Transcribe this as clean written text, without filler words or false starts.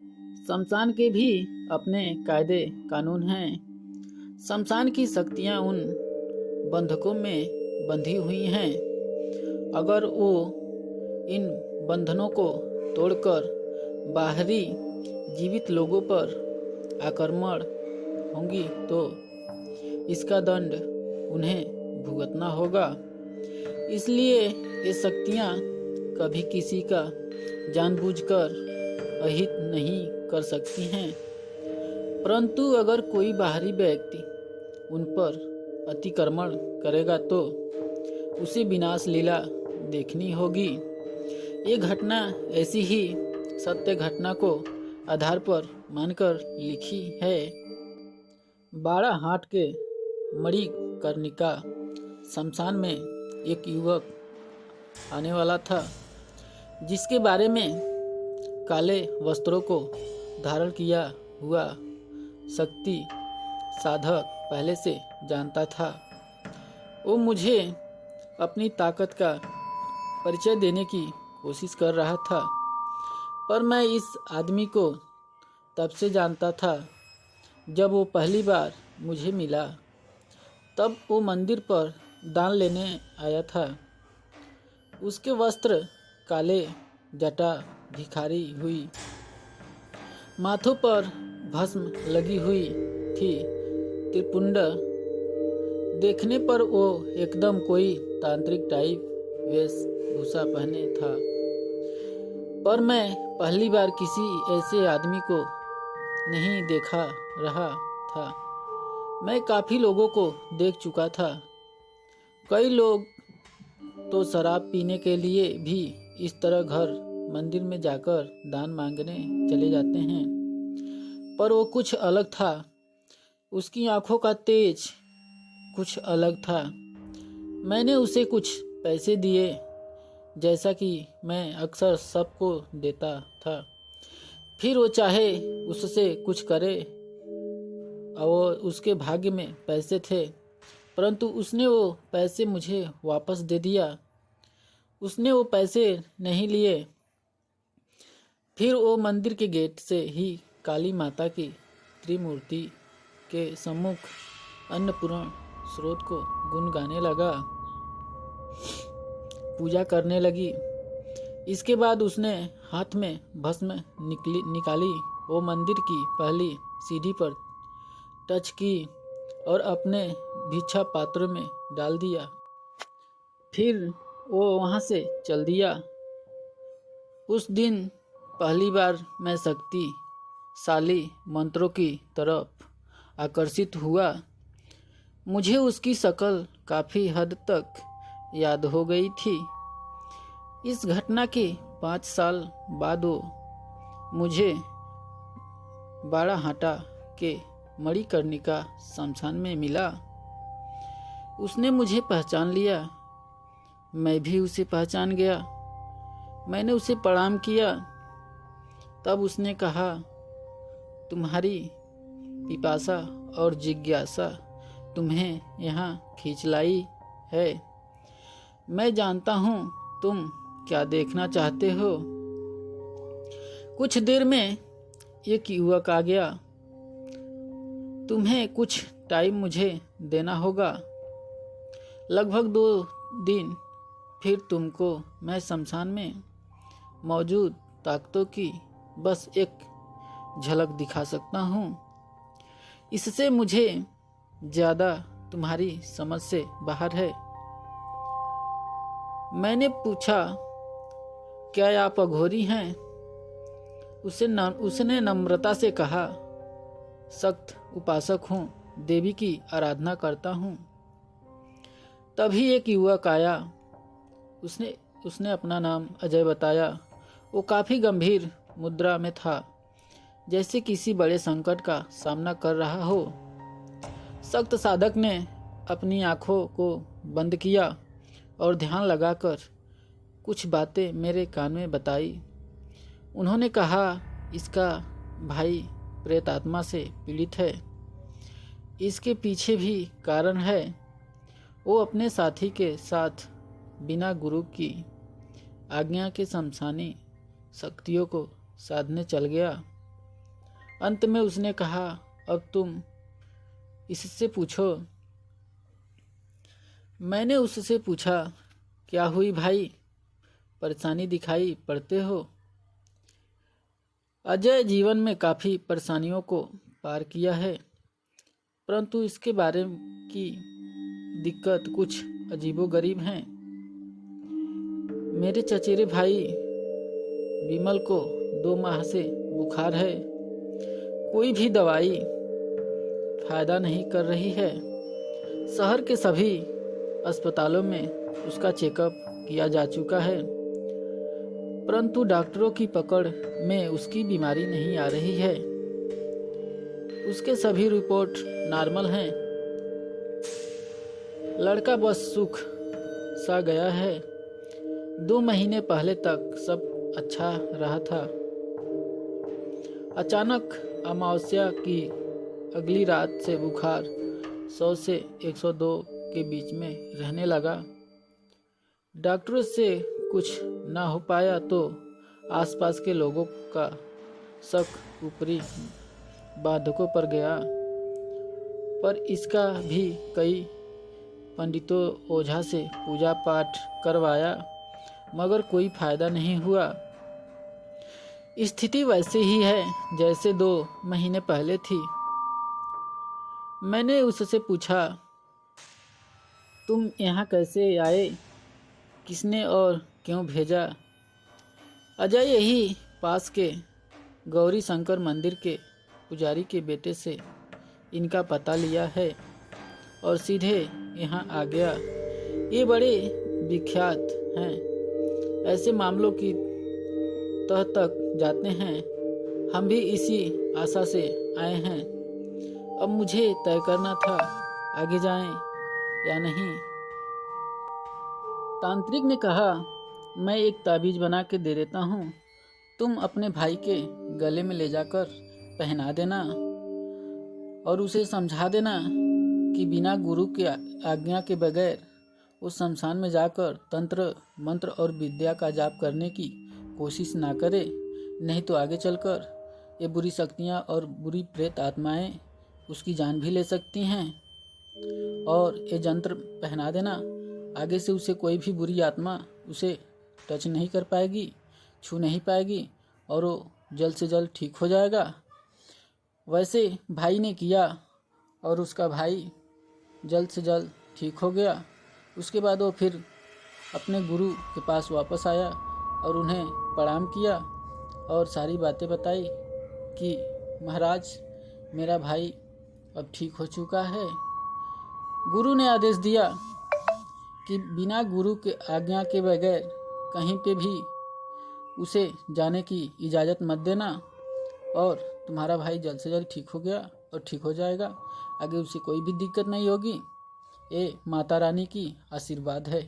शमशान के भी अपने कायदे कानून हैं। शमशान की शक्तियाँ उन बंधकों में बंधी हुई हैं। अगर वो इन बंधनों को तोड़कर बाहरी जीवित लोगों पर आक्रमण होंगी तो इसका दंड उन्हें भुगतना होगा। इसलिए ये शक्तियाँ कभी किसी का जानबूझकर अहित नहीं कर सकती हैं। परंतु अगर कोई बाहरी व्यक्ति उन पर अतिक्रमण करेगा तो उसे विनाश लीला देखनी होगी। ये घटना ऐसी ही सत्य घटना को आधार पर मानकर लिखी है। बाड़ाहाट के मणिकर्णिका शमशान में एक युवक आने वाला था, जिसके बारे में काले वस्त्रों को धारण किया हुआ शक्ति साधक पहले से जानता था। वो मुझे अपनी ताकत का परिचय देने की कोशिश कर रहा था, पर मैं इस आदमी को तब से जानता था जब वो पहली बार मुझे मिला। तब वो मंदिर पर दान लेने आया था। उसके वस्त्र काले, जटा भिखारी हुई, माथों पर भस्म लगी हुई थी, त्रिपुंड। देखने पर वो एकदम कोई तांत्रिक टाइप वेशभूषा पहने था। पर मैं पहली बार किसी ऐसे आदमी को नहीं देखा रहा था। मैं काफ़ी लोगों को देख चुका था। कई लोग तो शराब पीने के लिए भी इस तरह घर मंदिर में जाकर दान मांगने चले जाते हैं, पर वो कुछ अलग था। उसकी आंखों का तेज कुछ अलग था। मैंने उसे कुछ पैसे दिए, जैसा कि मैं अक्सर सबको देता था। फिर वो चाहे उससे कुछ करे, और उसके भाग्य में पैसे थे, परंतु उसने वो पैसे मुझे वापस दे दिया। उसने वो पैसे नहीं लिए। फिर वो मंदिर के गेट से ही काली माता की त्रिमूर्ति के सम्मुख अन्नपूर्ण स्रोत को गुनगाने लगा, पूजा करने लगी। इसके बाद उसने हाथ में भस्म निकाली। वो मंदिर की पहली सीढ़ी पर टच की और अपने भिक्षा पात्र में डाल दिया। फिर वो वहाँ से चल दिया। उस दिन पहली बार मैं शक्तिशाली मंत्रों की तरफ आकर्षित हुआ। मुझे उसकी शक्ल काफ़ी हद तक याद हो गई थी। इस घटना के 5 साल बाद वो मुझे बाड़ाहाटा के मणिकर्णिका शमशान में मिला। उसने मुझे पहचान लिया, मैं भी उसे पहचान गया। मैंने उसे प्रणाम किया। तब उसने कहा, तुम्हारी पिपासा और जिज्ञासा तुम्हें यहाँ खींच लाई है। मैं जानता हूँ तुम क्या देखना चाहते हो। कुछ देर में एक युवक आ गया। तुम्हें कुछ टाइम मुझे देना होगा, लगभग 2 दिन, फिर तुमको मैं शमशान में मौजूद ताकतों की बस एक झलक दिखा सकता हूँ। इससे मुझे ज़्यादा तुम्हारी समझ से बाहर है। मैंने पूछा, क्या आप अघोरी हैं? उसने नम्रता से कहा, सख्त उपासक हूँ, देवी की आराधना करता हूँ। तभी एक युवक आया। उसने अपना नाम अजय बताया। वो काफ़ी गंभीर मुद्रा में था, जैसे किसी बड़े संकट का सामना कर रहा हो। सख्त साधक ने अपनी आंखों को बंद किया और ध्यान लगाकर कुछ बातें मेरे कान में बताई। उन्होंने कहा, इसका भाई प्रेत आत्मा से पीड़ित है। इसके पीछे भी कारण है। वो अपने साथी के साथ बिना गुरु की आज्ञा के शमशानी शक्तियों को साधने चल गया। अंत में उसने कहा, अब तुम इससे पूछो। मैंने उससे पूछा, क्या हुई भाई, परेशानी दिखाई पड़ते हो? अजय जीवन में काफ़ी परेशानियों को पार किया है, परंतु इसके बारे की दिक्कत कुछ अजीबोगरीब हैं। मेरे चचेरे भाई विमल को 2 माह से बुखार है। कोई भी दवाई फायदा नहीं कर रही है। शहर के सभी अस्पतालों में उसका चेकअप किया जा चुका है, परंतु डॉक्टरों की पकड़ में उसकी बीमारी नहीं आ रही है। उसके सभी रिपोर्ट नॉर्मल हैं। लड़का बस सुख सा गया है। 2 महीने पहले तक सब अच्छा रहा था। अचानक अमावस्या की अगली रात से बुखार 100 से 102 के बीच में रहने लगा। डॉक्टरों से कुछ ना हो पाया तो आसपास के लोगों का शक ऊपरी बाधकों पर गया, पर इसका भी कई पंडितों ओझा से पूजा पाठ करवाया, मगर कोई फायदा नहीं हुआ। स्थिति वैसे ही है जैसे 2 महीने पहले थी। मैंने उससे पूछा, तुम यहाँ कैसे आए, किसने और क्यों भेजा? अजय यही पास के गौरी शंकर मंदिर के पुजारी के बेटे से इनका पता लिया है और सीधे यहाँ आ गया। ये बड़े विख्यात हैं, ऐसे मामलों की तह तक जाते हैं। हम भी इसी आशा से आए हैं। अब मुझे तय करना था आगे जाएं या नहीं। तांत्रिक ने कहा, मैं एक ताबीज बना के दे देता हूँ, तुम अपने भाई के गले में ले जाकर पहना देना और उसे समझा देना कि बिना गुरु के आज्ञा के बगैर उस शमशान में जाकर तंत्र मंत्र और विद्या का जाप करने की कोशिश ना करे, नहीं तो आगे चलकर ये बुरी शक्तियाँ और बुरी प्रेत आत्माएं उसकी जान भी ले सकती हैं। और ये यंत्र पहना देना, आगे से उसे कोई भी बुरी आत्मा उसे टच नहीं कर पाएगी, छू नहीं पाएगी और वो जल्द से जल्द ठीक हो जाएगा। वैसे भाई ने किया और उसका भाई जल्द से जल्द ठीक हो गया। उसके बाद वो फिर अपने गुरु के पास वापस आया और उन्हें प्रणाम किया और सारी बातें बताई कि महाराज, मेरा भाई अब ठीक हो चुका है। गुरु ने आदेश दिया कि बिना गुरु के आज्ञा के बगैर कहीं पे भी उसे जाने की इजाज़त मत देना और तुम्हारा भाई जल्द से जल्द ठीक हो गया और ठीक हो जाएगा। आगे उसे कोई भी दिक्कत नहीं होगी। ये माता रानी की आशीर्वाद है।